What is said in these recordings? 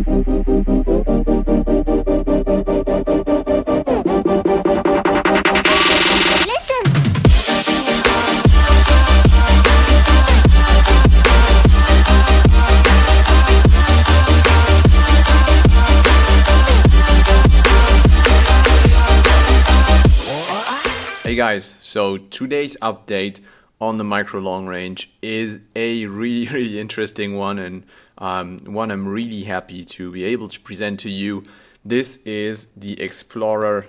Hey guys, so today's update on the MicroLongRange is a really interesting one, and one I'm really happy to be able to present to you. This is the Explorer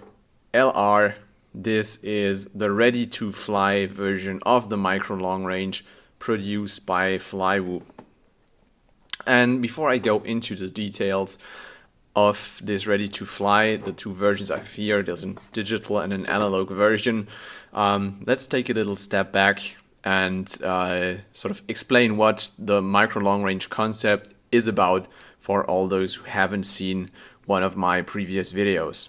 LR. This is the ready-to-fly version of the MicroLongRange produced by Flywoo. And before I go into the details of this ready to fly, the two versions I have here, there's a digital and an analog version. Let's take a little step back and sort of explain what the MicroLongRange concept is about for all those who haven't seen one of my previous videos.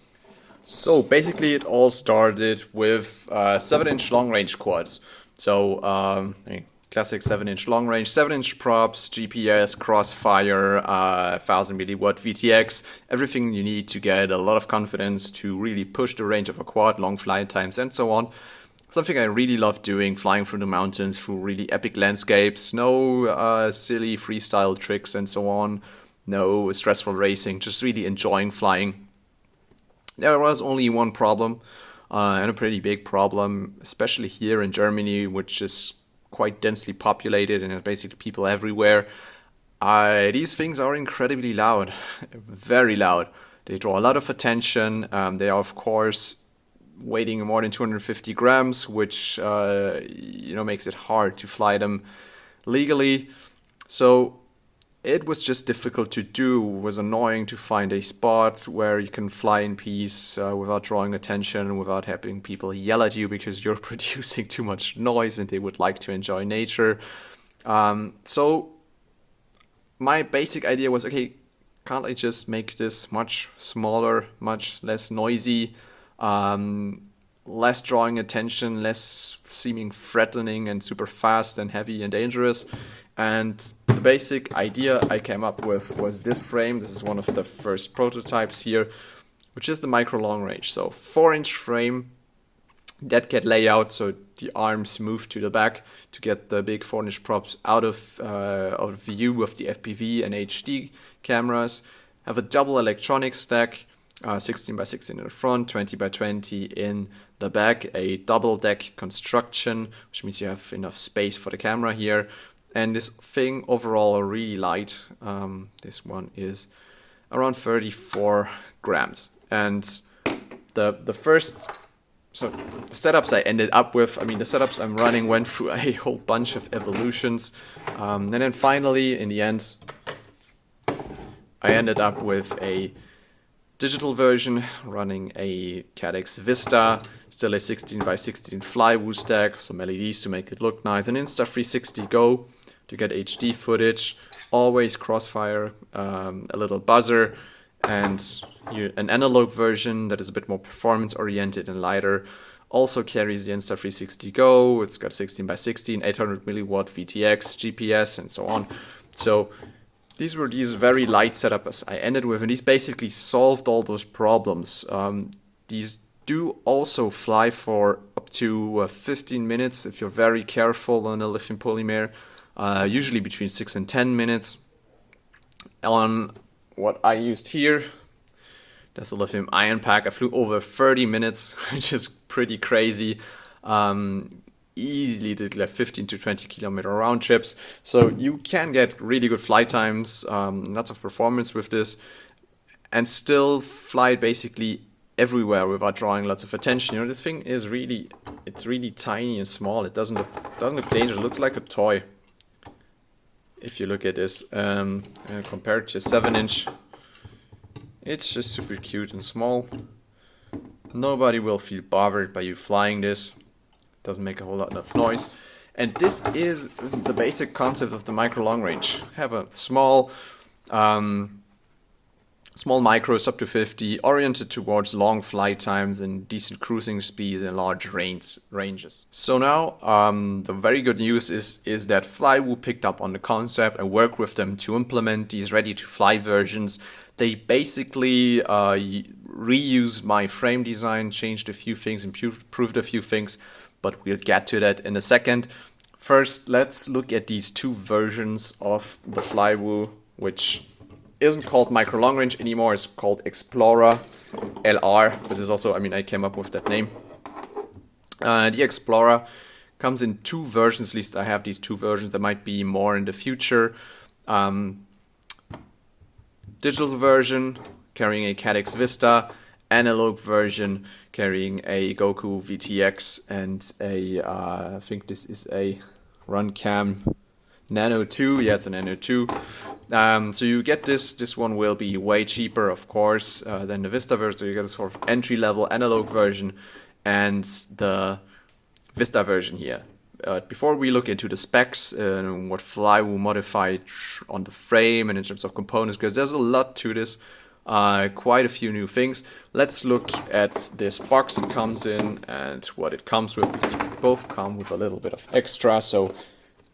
So basically it all started with 7-inch long-range quads. So classic 7-inch long range, 7-inch props, GPS, crossfire, 1000 milliwatt VTX, everything you need to get a lot of confidence to really push the range of a quad, long flight times and so on. Something I really love doing, flying through the mountains, through really epic landscapes, no silly freestyle tricks and so on, no stressful racing, just really enjoying flying. There was only one problem, and a pretty big problem, especially here in Germany, which is quite densely populated and there's basically people everywhere. These things are incredibly loud, very loud. They draw a lot of attention. They are of course weighing more than 250 grams, which makes it hard to fly them legally. So it was just difficult to do. It was annoying to find a spot where you can fly in peace without drawing attention, without having people yell at you because you're producing too much noise and they would like to enjoy nature. So my basic idea was, okay, can't I just make this much smaller, much less noisy, less drawing attention, less seeming threatening and super fast and heavy and dangerous? And the basic idea I came up with was this frame. This is one of the first prototypes here, which is the MicroLongRange. So 4-inch frame, dead cat layout, so the arms move to the back to get the big 4-inch props out of view of the FPV and HD cameras. Have a double electronic stack, 16 by 16 in the front, 20 by 20 in the back, a double deck construction, which means you have enough space for the camera here. And this thing overall are really light. This one is around 34 grams. And the setups I ended up with, the setups I'm running went through a whole bunch of evolutions. And then finally, in the end, I ended up with a digital version running a Cadex Vista, still a 16 by 16 Flywoo stack, some LEDs to make it look nice, an Insta360 Go to get HD footage, always crossfire, a little buzzer, and an analog version that is a bit more performance oriented and lighter. Also carries the Insta360 Go. It's got 16 by 16, 800 milliwatt VTX, GPS, and so on. So these were these very light setups I ended with, and these basically solved all those problems. These do also fly for up to 15 minutes if you're very careful on a lithium polymer. Usually between 6 and 10 minutes. On what I used here, that's a lithium ion pack. I flew over 30 minutes, which is pretty crazy. Easily did like 15 to 20 kilometer round trips. So you can get really good flight times, lots of performance with this, and still fly basically everywhere without drawing lots of attention. This thing is really tiny and small. It doesn't look dangerous. It looks like a toy. If you look at this, compared to 7-inch, it's just super cute and small. Nobody will feel bothered by you flying this. Doesn't make a whole lot of noise. And this is the basic concept of the MicroLongRange. Have a small small micros up to 50, oriented towards long flight times and decent cruising speeds and large ranges. So now the very good news is that Flywoo picked up on the concept and worked with them to implement these ready-to-fly versions. They basically reused my frame design, changed a few things, improved a few things, but we'll get to that in a second. First, let's look at these two versions of the Flywoo, which isn't called MicroLongRange anymore. It's called Explorer LR, but is also, I came up with that name. The Explorer comes in two versions, at least I have these two versions. There might be more in the future. Digital version carrying a CADX Vista, analog version carrying a Goku VTX and I think this is a Runcam Nano 2. Yeah, it's a Nano 2. So you get this one will be way cheaper, of course, than the Vista version. So you get a sort of entry-level analog version and the Vista version here. Before we look into the specs and what Flywoo modified on the frame and in terms of components, because there's a lot to this, quite a few new things. Let's look at this box it comes in and what it comes with, because they both come with a little bit of extra. So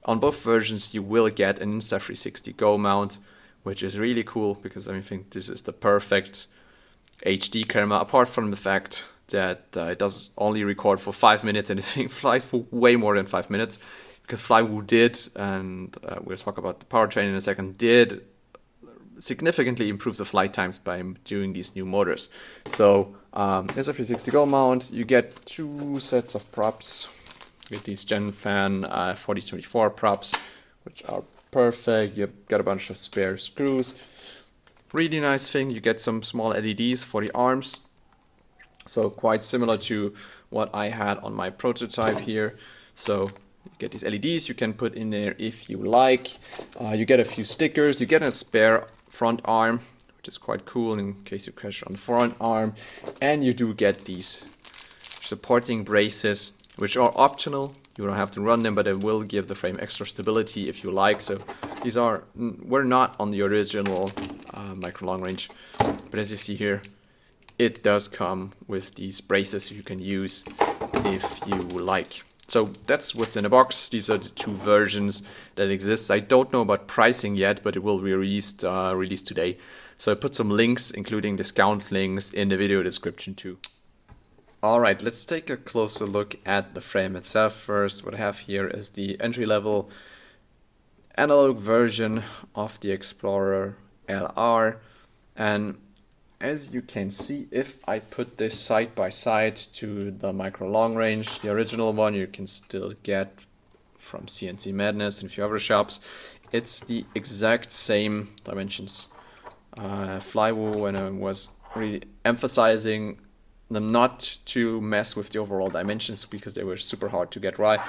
on both versions you will get an Insta360 Go mount, which is really cool because I think this is the perfect HD camera, apart from the fact that it does only record for 5 minutes and this thing flies for way more than 5 minutes, because Flywoo did, and we'll talk about the powertrain in a second, did significantly improve the flight times by doing these new motors. So Insta360 Go mount, you get two sets of props. You get these Gen Fan 4024 props, which are perfect. You've got a bunch of spare screws. Really nice thing, you get some small LEDs for the arms. So quite similar to what I had on my prototype here. So you get these LEDs you can put in there if you like. You get a few stickers. You get a spare front arm, which is quite cool in case you crash on the front arm. And you do get these supporting braces, which are optional. You don't have to run them, but they will give the frame extra stability if you like. So these were not on the original MicroLongRange, but as you see here, it does come with these braces you can use if you like. So that's what's in the box. These are the two versions that exist. I don't know about pricing yet, but it will be released today. So I put some links, including discount links, in the video description too. Alright, let's take a closer look at the frame itself first. What I have here is the entry-level analog version of the Explorer LR, and as you can see, if I put this side by side to the MicroLongRange, the original one you can still get from CNC Madness and a few other shops, it's the exact same dimensions. Flywoo, when I was really emphasizing them not to mess with the overall dimensions because they were super hard to get right,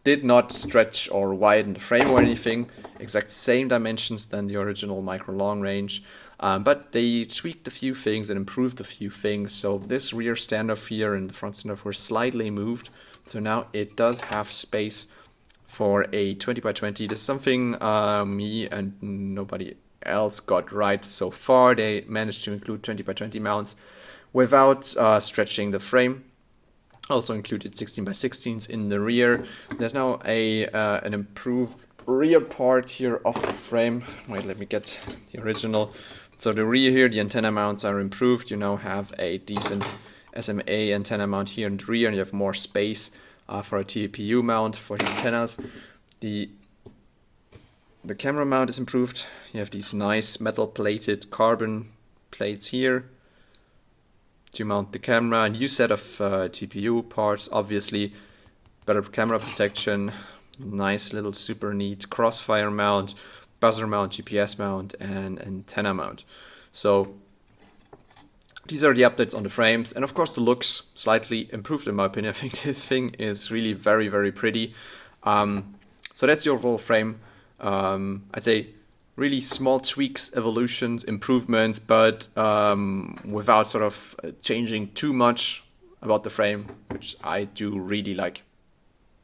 did not stretch or widen the frame or anything, exact same dimensions than the original MicroLongRange. But they tweaked a few things and improved a few things. So this rear standoff here and the front standoff were slightly moved. So now it does have space for a 20x20. This is something me and nobody else got right so far. They managed to include 20x20 mounts without stretching the frame. Also included 16x16s in the rear. There's now an improved rear part here of the frame. Wait, let me get the original. So the rear here, the antenna mounts are improved. You now have a decent SMA antenna mount here in the rear, and you have more space for a TPU mount for the antennas. The camera mount is improved. You have these nice metal plated carbon plates here to mount the camera. A new set of TPU parts, obviously. Better camera protection. Nice little super neat crossfire mount, buzzer mount, GPS mount, and antenna mount. So these are the updates on the frames, and of course the looks slightly improved in my opinion. I think this thing is really very, very pretty. So that's the overall frame. I'd say really small tweaks, evolutions, improvements, but without sort of changing too much about the frame, which I do really like.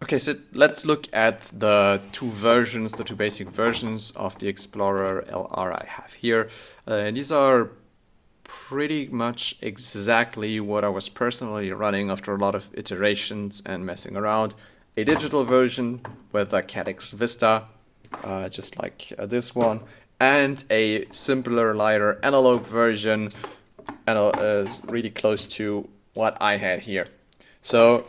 Okay, so let's look at the two basic versions of the Explorer LR I have here. These are pretty much exactly what I was personally running after a lot of iterations and messing around. A digital version with a Caddx Vista, just like this one, and a simpler, lighter analog version, really close to what I had here. So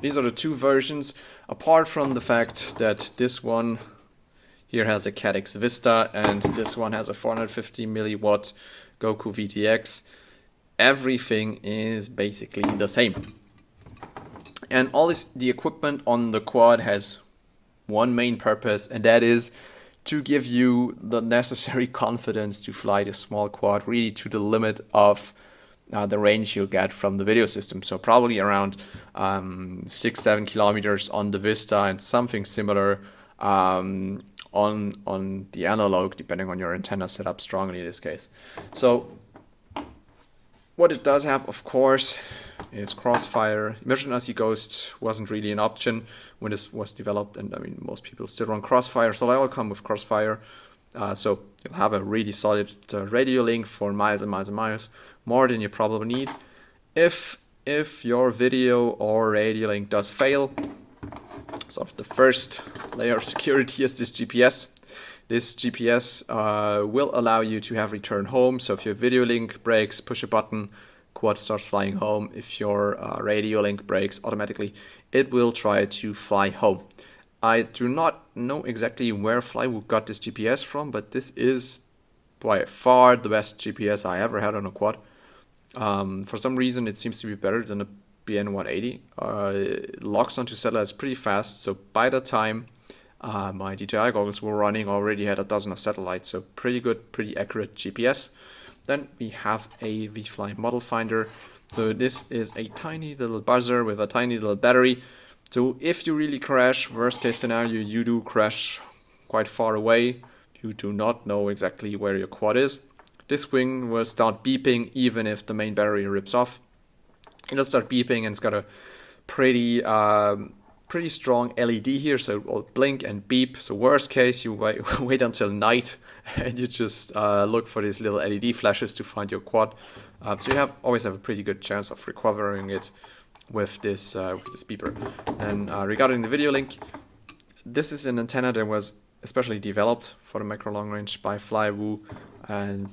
these are the two versions, apart from the fact that this one here has a Caddx Vista and this one has a 450 milliwatt Goku VTX. Everything is basically the same. And all the equipment on the quad has one main purpose, and that is to give you the necessary confidence to fly this small quad really to the limit of the range you'll get from the video system. So probably around 6-7 kilometers on the Vista and something similar on the analog, depending on your antenna setup strongly in this case. So what it does have, of course, is crossfire. Emergency Ghost wasn't really an option when this was developed, and I mean most people still run crossfire, so they all come with crossfire. So you'll have a really solid radio link for miles and miles and miles, more than you probably need. If your video or radio link does fail, so the first layer of security is this GPS. This GPS will allow you to have return home. So if your video link breaks, push a button, quad starts flying home. If your radio link breaks, automatically it will try to fly home. I do not know exactly where Flywoo got this GPS from, but this is by far the best GPS I ever had on a quad. For some reason, it seems to be better than a BN180. It locks onto satellites pretty fast, so by the time my DJI goggles were running, already had a dozen of satellites, so pretty good, pretty accurate GPS. Then we have a VFly model finder. So this is a tiny little buzzer with a tiny little battery. So if you really crash, worst case scenario, you do crash quite far away. You do not know exactly where your quad is. This wing will start beeping even if the main battery rips off. It'll start beeping, and it's got a pretty strong LED here, so it will blink and beep. So worst case, you wait until night and you just look for these little LED flashes to find your quad. So you always have a pretty good chance of recovering it with this beeper. And regarding the video link, this is an antenna that was especially developed for the MicroLongRange by Flywoo, and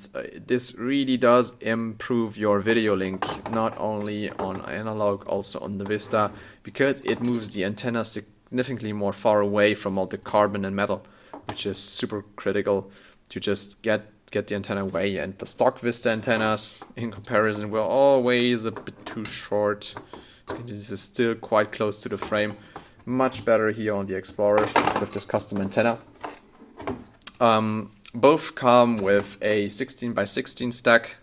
this really does improve your video link, not only on analog, also on the Vista, because it moves the antenna significantly more far away from all the carbon and metal, which is super critical to just get the antenna away. And the stock Vista antennas, in comparison, were always a bit too short. This is still quite close to the frame. Much better here on the Explorer with this custom antenna. Both come with a 16x16 stack,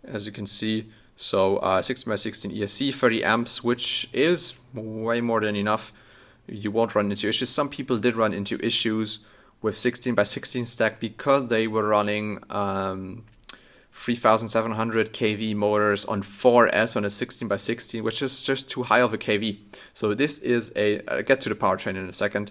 as you can see. So 16x16 ESC, 30 amps, which is way more than enough. You won't run into issues. Some people did run into issues with 16x16 stack because they were running 3700 kV motors on 4S on a 16x16, which is just too high of a kV. So this is I'll get to the powertrain in a second.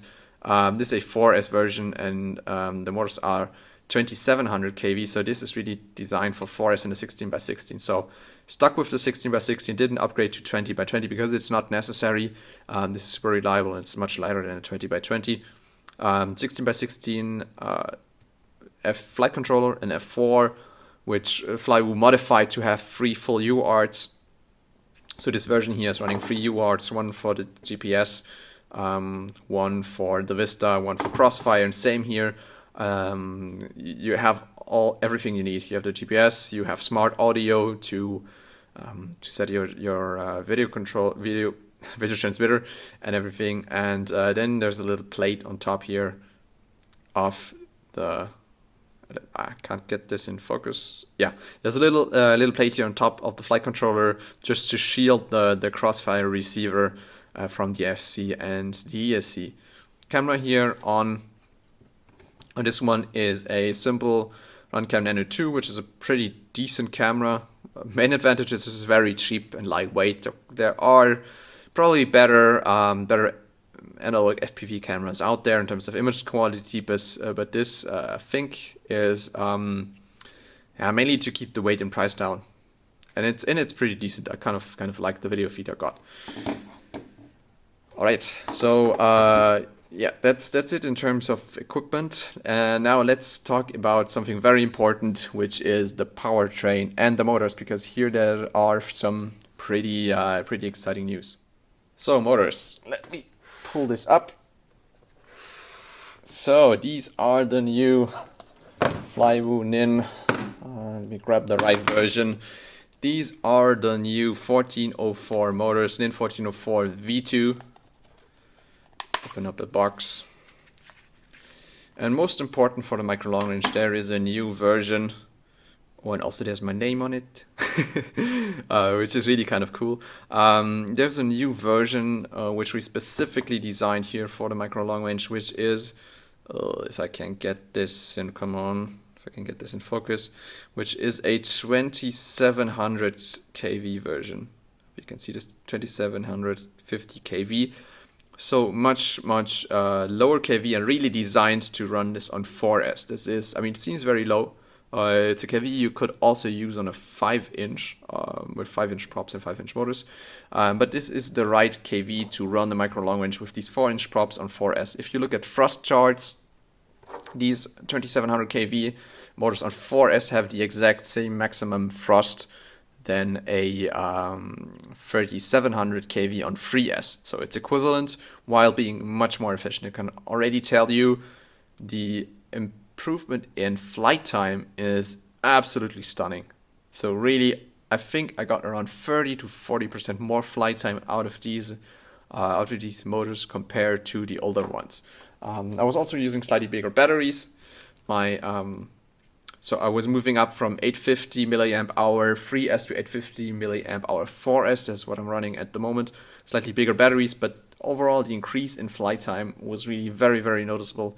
This is a 4S version, and the motors are 2700 kV, so this is really designed for 4S and a 16x16. So stuck with the 16x16, didn't upgrade to 20x20 because it's not necessary. This is super reliable and it's much lighter than a 20x20. 16x16 F flight controller and F4, which Flywoo modified to have 3 full UARTs. So this version here is running 3 UARTs, one for the GPS, one for the Vista, one for Crossfire, and same here. You have everything you need. You have the GPS, you have smart audio to set your video transmitter and everything, and then there's a little plate on top here of the. I can't get this in focus. Yeah, there's a little plate here on top of the flight controller just to shield the Crossfire receiver from the FC and the ESC. Camera here on this one is a simple Runcam Nano 2, which is a pretty decent camera. Main advantage is it's very cheap and lightweight. There are probably better analog FPV cameras out there in terms of image quality, but this I think is Yeah, mainly to keep the weight and price down. And it's pretty decent. I kind of like the video feed I got. All right, so yeah, that's it in terms of equipment. And now let's talk about something very important, which is the powertrain and the motors, because here there are some pretty exciting news. So motors, let me pull this up. So these are the new Flywoo NIN. Let me grab the right version. These are the new 1404 motors, NIN 1404 V2. Open up the box. And most important for the MicroLongRange, there is a new version. Oh, and also there's my name on it, which is really kind of cool. There's a new version which we specifically designed here for the MicroLongRange, which is, if I can get this in, come on, if I can get this in focus, which is a 2700 kV version. You can see this 2750 kV. So much lower kV and really designed to run this on 4S. This is, I mean, it seems very low. It's a kV you could also use on a 5-inch with 5-inch props and 5-inch motors. But this is the right kV to run the MicroLongRange with these 4-inch props on 4S. If you look at thrust charts, these 2700 kV motors on 4S have the exact same maximum thrust than a 3700 kV on 3S. So it's equivalent while being much more efficient. I can already tell you the improvement in flight time is absolutely stunning. So really, I think I got around 30 to 40% more flight time out of these motors compared to the older ones. I was also using slightly bigger batteries. So I was moving up from 850 milliamp hour 3S to 850 milliamp hour 4S. That's what I'm running at the moment. Slightly bigger batteries, but overall the increase in flight time was really very noticeable.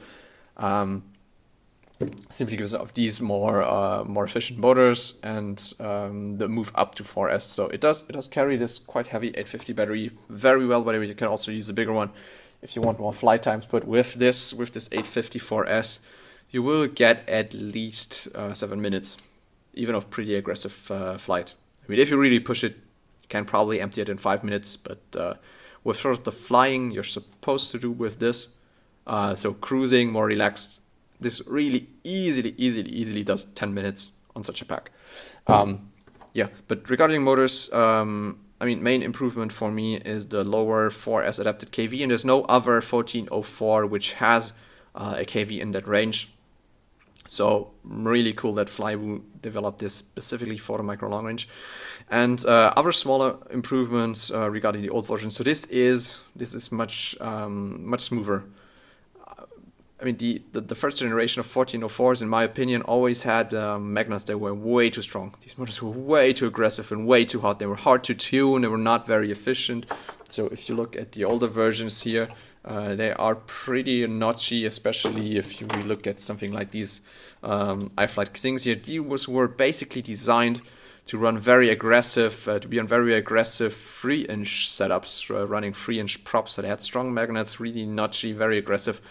Simply because of these more efficient motors and the move up to 4S. So it does carry this quite heavy 850 battery very well. By the way, you can also use a bigger one if you want more flight times. But with this 850 4S, you will get at least 7 minutes, even of pretty aggressive flight. I mean, if you really push it, you can probably empty it in 5 minutes. But with sort of the flying you're supposed to do with this, so cruising, more relaxed, this really easily does 10 minutes on such a pack. Yeah, but regarding motors, I mean, main improvement for me is the lower 4S adapted kV, and there's no other 1404 which has a kV in that range. So really cool that Flywoo developed this specifically for the MicroLongRange. And other smaller improvements regarding the old version. So this is much smoother. I mean, the first generation of 1404s, in my opinion, always had magnets that were way too strong. These motors were way too aggressive and way too hot. They were hard to tune. They were not very efficient. So if you look at the older versions here, they are pretty notchy, especially if you look at something like these iFlight Xings here. These were basically designed to run very aggressive, to be on very aggressive 3-inch setups, running 3-inch props. So they had strong magnets, really notchy, very aggressive.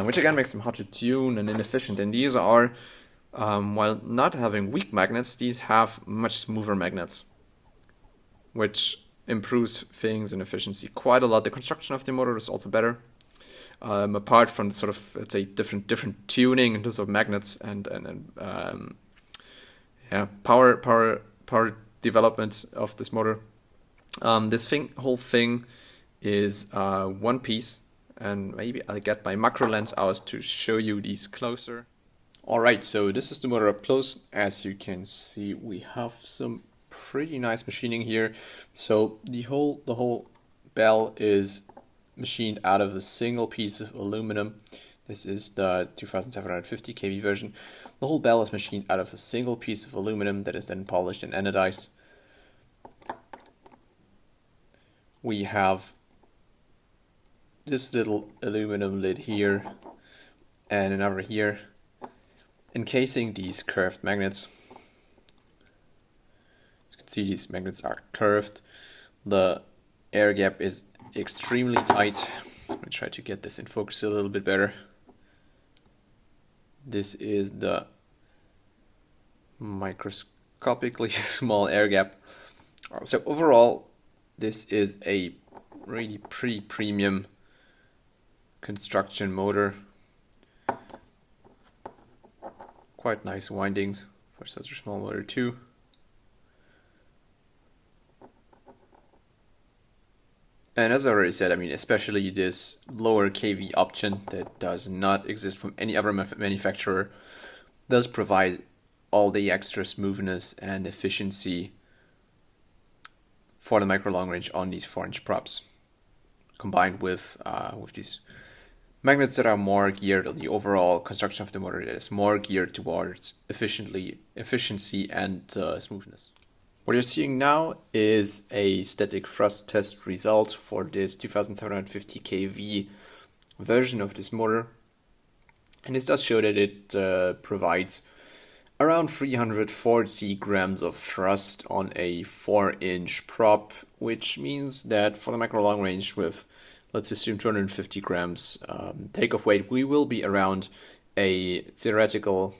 Which again makes them hard to tune and inefficient. And these are, while not having weak magnets, these have much smoother magnets, which improves things in efficiency quite a lot. The construction of the motor is also better, apart from the sort of, let's say, different tuning in terms of magnets and power development of this motor. This whole thing is one piece. And maybe I'll get my macro lens out to show you these closer. Alright, so this is the motor up close. As you can see, we have some pretty nice machining here. So the whole bell is machined out of a single piece of aluminum. This is the 2750 kV version. The whole bell is machined out of a single piece of aluminum that is then polished and anodized. We have this little aluminum lid here and another here encasing these curved magnets. As you can see, these magnets are curved. The air gap is extremely tight. Let me try to get this in focus a little bit better. This is the microscopically small air gap. So overall, this is a really pretty premium construction motor. Quite nice windings for such a small motor too. And as I already said, I mean, especially this lower kV option that does not exist from any other manufacturer does provide all the extra smoothness and efficiency for the micro long range on these 4-inch props, combined with these magnets that are more geared, or the overall construction of the motor that is more geared towards efficiency and smoothness. What you're seeing now is a static thrust test result for this 2750 kV version of this motor. And this does show that it provides around 340 grams of thrust on a 4-inch prop, which means that for the micro long range with, let's assume, 250 grams takeoff weight, we will be around a theoretical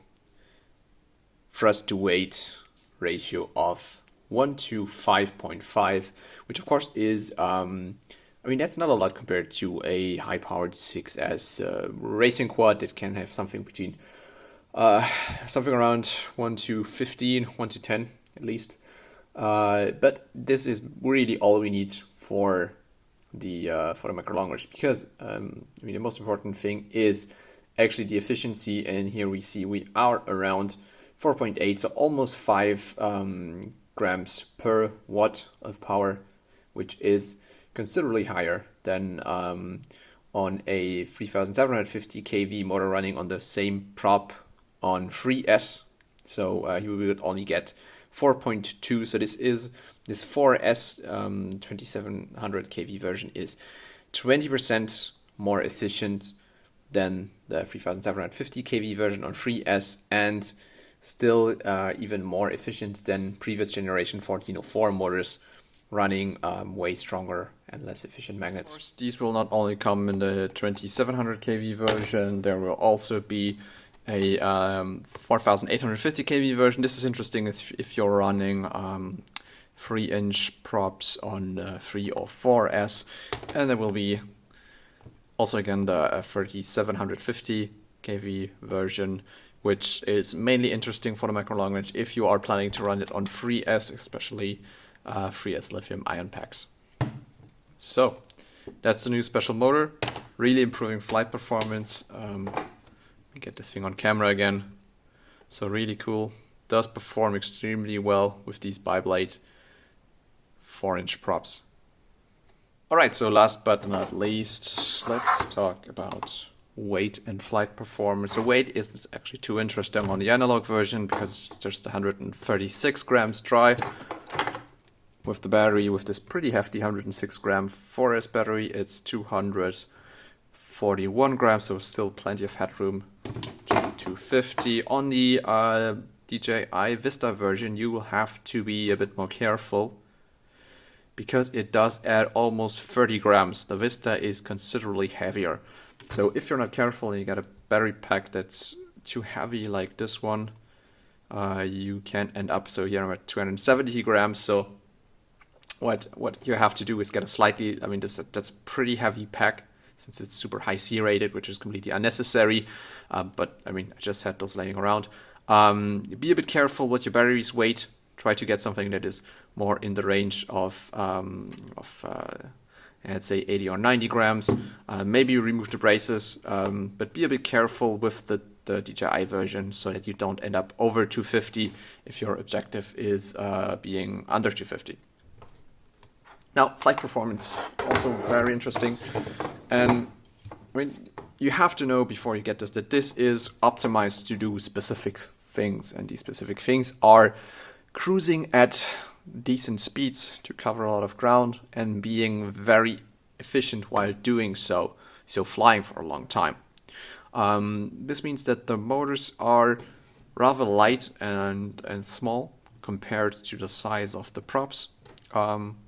thrust to weight ratio of 1 to 5.5, which of course is, I mean, that's not a lot compared to a high-powered 6S racing quad that can have something between, something around 1 to 15, 1 to 10 at least. But this is really all we need for the micro long range, because I mean, the most important thing is actually the efficiency, and here we see we are around 4.8, so almost 5 grams per watt of power, which is considerably higher than on a 3750 kV motor running on the same prop on 3S. So you would only get 4.2. So this 4S 2700 kV version is 20% more efficient than the 3750 kV version on 3S, and still even more efficient than previous generation 1404 motors running way stronger and less efficient magnets. Of course, these will not only come in the 2700 kV version, there will also be a 4850 kV version. This is interesting if you're running 3-inch props on 3 or 4S, and there will be also again the 3750 kV version, which is mainly interesting for the micro long range if you are planning to run it on 3S, especially 3S lithium ion packs. So that's the new special motor, really improving flight performance. Let me get this thing on camera again. So really cool, does perform extremely well with these bi-blade 4-inch props. Alright, so last but not least, let's talk about weight and flight performance. So weight is actually too interesting on the analog version because it's just 136 grams dry. With the battery, with this pretty hefty 106 gram 4S battery, it's 241 grams, so still plenty of headroom to 250. On the DJI Vista version, you will have to be a bit more careful because it does add almost 30 grams. The Vista is considerably heavier. So if you're not careful and you got a battery pack that's too heavy like this one, you can end up, so here I'm at 270 grams. So what you have to do is get a slightly, I mean, that's a pretty heavy pack since it's super high C rated, which is completely unnecessary. But I mean, I just had those laying around. Be a bit careful with your battery's weight. Try to get something that is more in the range of I'd say 80 or 90 grams. Maybe remove the braces, but be a bit careful with the DJI version so that you don't end up over 250 if your objective is being under 250. Now, flight performance, also very interesting. And I mean, you have to know before you get this that this is optimized to do specific things, and these specific things are cruising at decent speeds to cover a lot of ground and being very efficient while doing so, so flying for a long time. This means that the motors are rather light and small compared to the size of the props,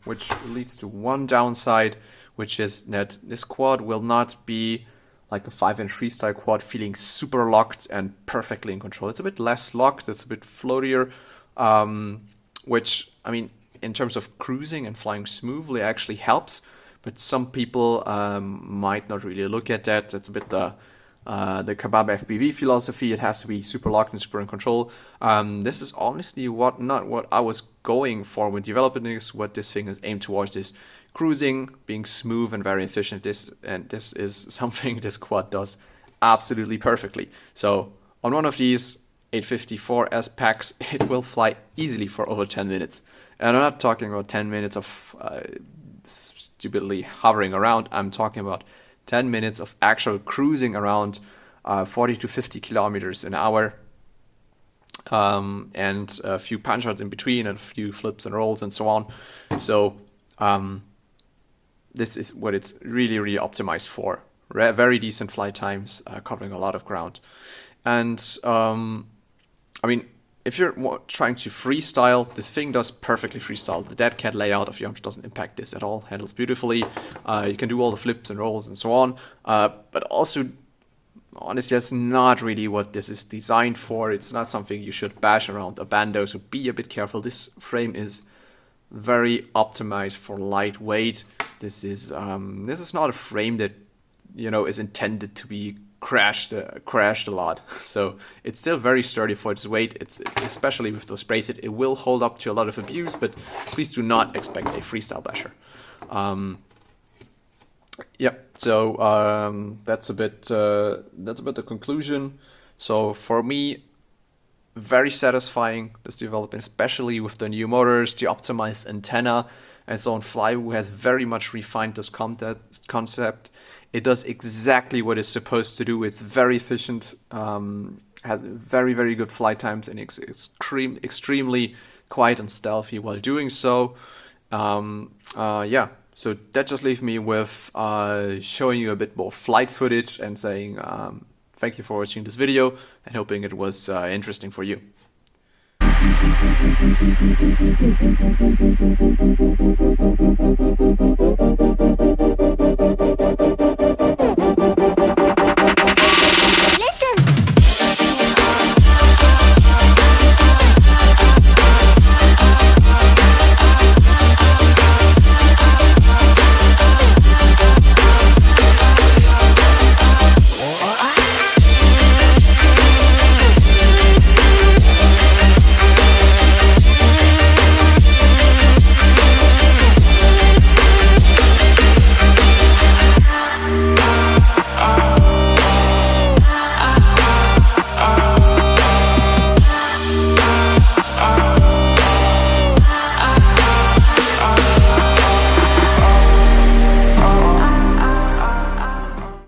which leads to one downside, which is that this quad will not be like a 5-inch freestyle quad, feeling super locked and perfectly in control. It's a bit less locked, it's a bit floatier, which, I mean, in terms of cruising and flying smoothly actually helps, but some people might not really look at that. That's a bit the kebab FPV philosophy. It has to be super locked and super in control. This is honestly not what I was going for when developing this. What this thing is aimed towards is cruising, being smooth and very efficient. This is something this quad does absolutely perfectly. So on one of these 854S packs, it will fly easily for over 10 minutes. And I'm not talking about 10 minutes of stupidly hovering around. I'm talking about 10 minutes of actual cruising around 40 to 50 kilometers an hour, and a few punch outs in between and a few flips and rolls and so on. So this is what it's really optimized for. Very decent flight times, covering a lot of ground. And I mean, if you're trying to freestyle, this thing does perfectly freestyle. The dead cat layout of Yamcha doesn't impact this at all. Handles beautifully. You can do all the flips and rolls and so on. But also, honestly, that's not really what this is designed for. It's not something you should bash around a bando, so be a bit careful. This frame is very optimized for lightweight. This is not a frame that, you know, is intended to be crashed a lot. So it's still very sturdy for its weight. It's especially with those bracelets, it will hold up to a lot of abuse, but please do not expect a freestyle basher. Yeah, so that's a bit the conclusion. So for me, very satisfying, this development, especially with the new motors, the optimized antenna, and so on. Flywoo has very much refined this concept. It does exactly what it's supposed to do. It's very efficient, has very good flight times, and extremely quiet and stealthy while doing so. Yeah, so that just leaves me with showing you a bit more flight footage and saying thank you for watching this video and hoping it was interesting for you.